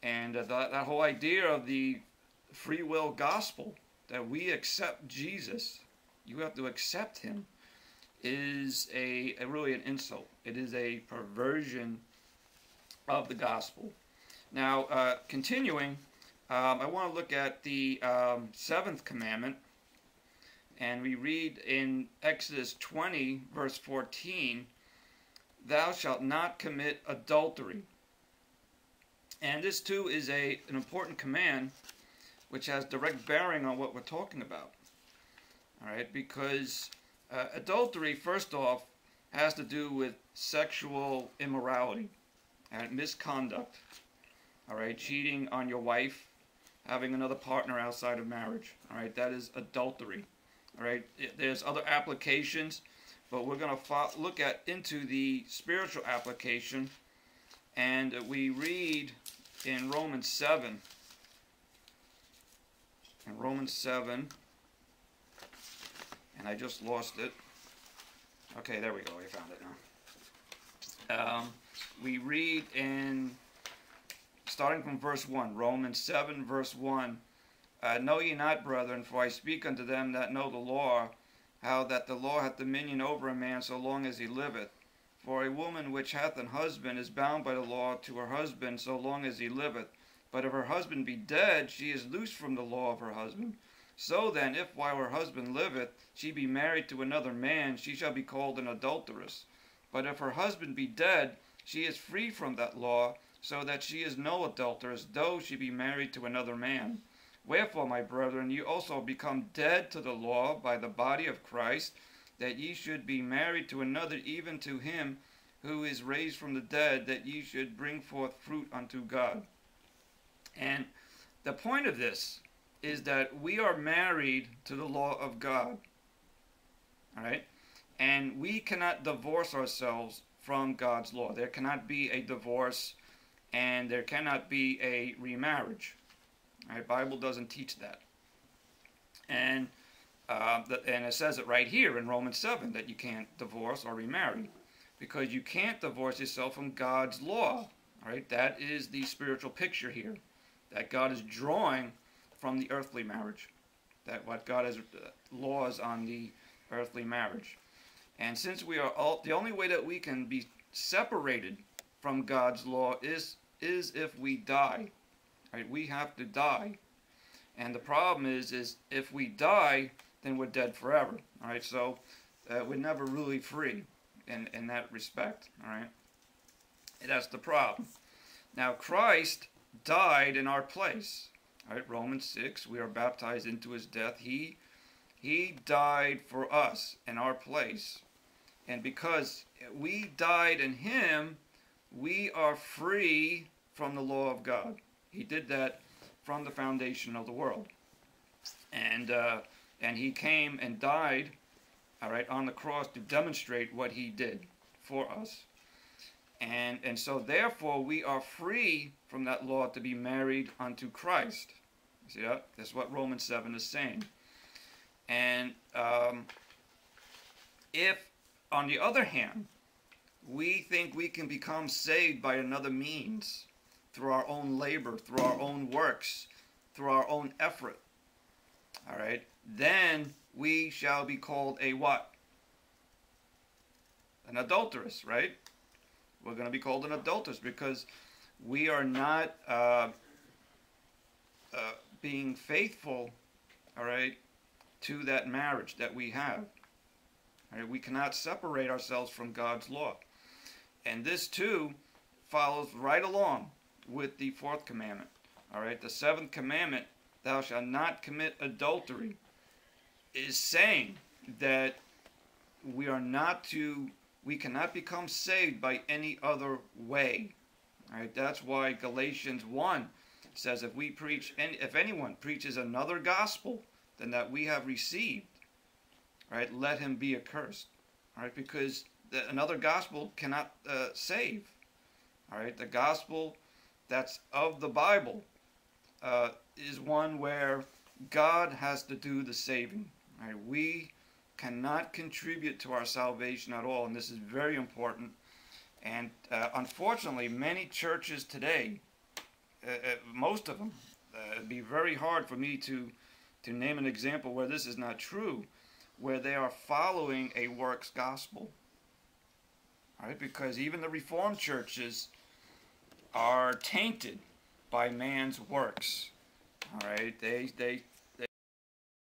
And that whole idea of the free will gospel, that we accept Jesus, you have to accept him, is really an insult. It is a perversion of the gospel. Now, continuing, I want to look at the seventh commandment, and we read in Exodus 20, verse 14, "Thou shalt not commit adultery." And this too is an important command which has direct bearing on what we're talking about. All right, because adultery, first off, has to do with sexual immorality and misconduct. All right, cheating on your wife, having another partner outside of marriage. All right, that is adultery. All right, there's other applications, but we're going to look into the spiritual application, and we read in Romans 7. In Romans 7, and I just lost it. Okay, there we go. I found it now. We read starting from verse 1, Romans 7, verse 1, "Know ye not, brethren, for I speak unto them that know the law, how that the law hath dominion over a man so long as he liveth. For a woman which hath an husband is bound by the law to her husband so long as he liveth. But if her husband be dead, she is loosed from the law of her husband. So then, if while her husband liveth, she be married to another man, she shall be called an adulteress. But if her husband be dead, she is free from that law, so that she is no adulteress, though she be married to another man. Wherefore, my brethren, you also become dead to the law by the body of Christ, that ye should be married to another, even to him who is raised from the dead, that ye should bring forth fruit unto God." And the point of this is that we are married to the law of God. All right? And we cannot divorce ourselves from God's law. There cannot be a divorce, and there cannot be a remarriage. All right? The Bible doesn't teach that. And it says it right here in Romans 7 that you can't divorce or remarry, because you can't divorce yourself from God's law. All right? That is the spiritual picture here, that God is drawing from the earthly marriage, that what God has laws on the earthly marriage. And since we are the only way that we can be separated from God's law is if we die. Right? We have to die. And the problem is if we die, then we're dead forever. All right? So we're never really free in that respect. All right? And that's the problem. Now, Christ died in our place. All right, Romans 6, we are baptized into his death. He died for us in our place. And because we died in him, we are free from the law of God. He did that from the foundation of the world. And he came and died, all right, on the cross to demonstrate what he did for us. And so therefore we are free from that law to be married unto Christ. See that? That's what Romans 7 is saying. And if, on the other hand, we think we can become saved by another means, through our own labor, through our own works, through our own effort, all right, then we shall be called a what? An adulteress, right? We're going to be called an adulteress because we are not being faithful, all right, to that marriage that we have. All right? We cannot separate ourselves from God's law. And this too follows right along with the fourth commandment. All right, the seventh commandment, "Thou shalt not commit adultery," is saying that we cannot become saved by any other way. All right, that's why Galatians 1 says if anyone preaches another gospel than that we have received, all right, let him be accursed. All right, because another gospel cannot save. All right, the gospel that's of the Bible is one where God has to do the saving. All right, we cannot contribute to our salvation at all, and this is very important. And unfortunately, many churches today most of them. It'd be very hard for me to name an example where this is not true, where they are following a works gospel. All right, because even the Reformed churches are tainted by man's works. All right, they